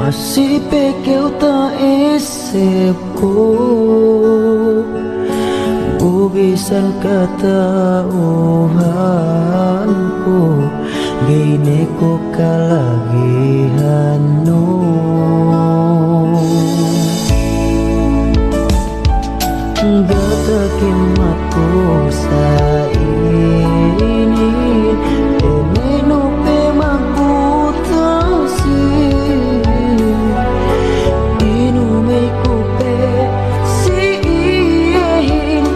masih pekel tak esepku bugisan kata uhanku gini ko kalagihano gata kimatku sa ini peneno pe magputasi inume ko pe si iyahin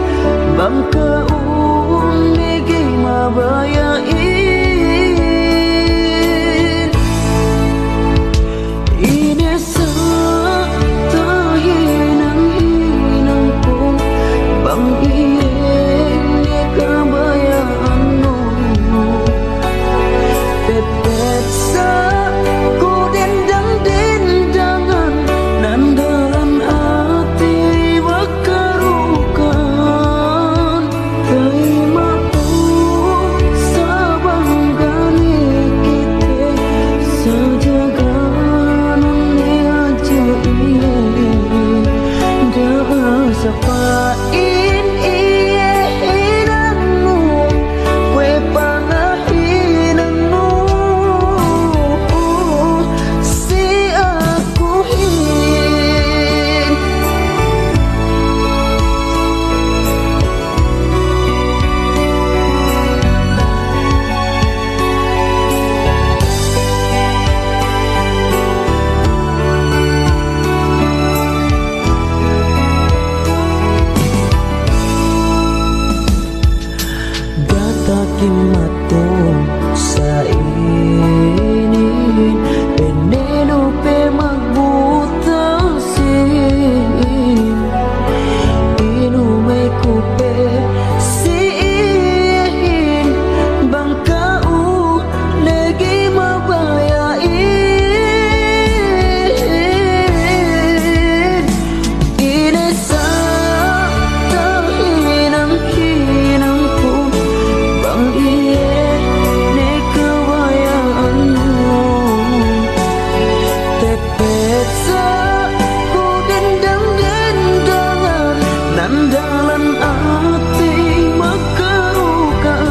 bangka umigi mabayain ini sa tahinang hinang kong bang iye kabayaan mo pepet sa kudendang-dendangan nandalan hati makarukan terima po sa banggani kita sa jaganan ni aja iye dah sa pain iye hinanmu kwe panahinanmu si aku hin gata kimatong sa ini penelo pe magbutasin inumay ko pe siin bangka lagi mabayain ini sa tahinang hinang ko bang iye ni kabayaan mo tepet sa kudendang-dendangan nandalan ati makarukan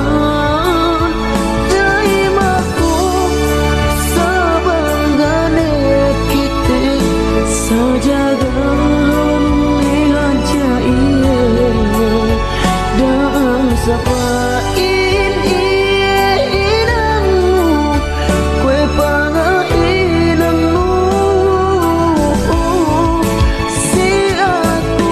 terima ko sa banggane kita sa jaganan ni aja iye dan sa pain iye hinanmu kwe panahinanmu si aku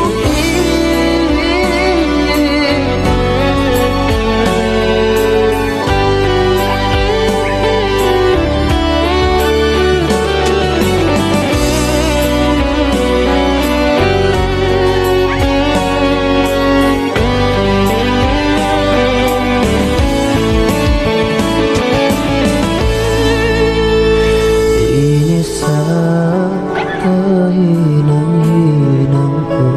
ini sa tahinang-hinang ko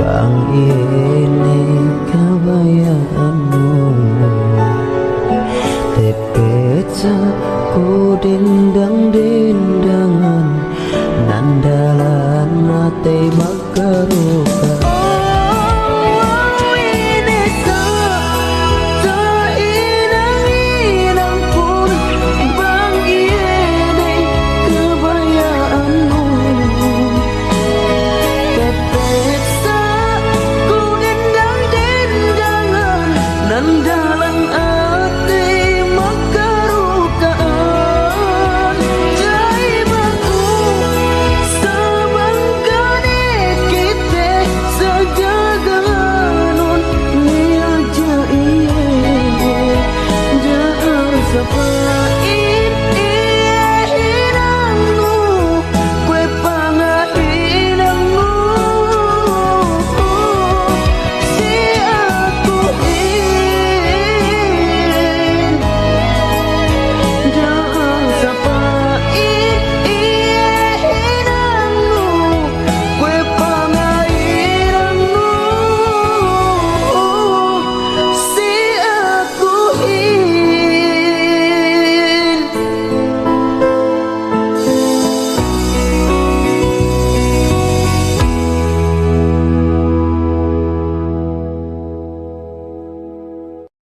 bang ini kabayaan mo tepet sa kudendang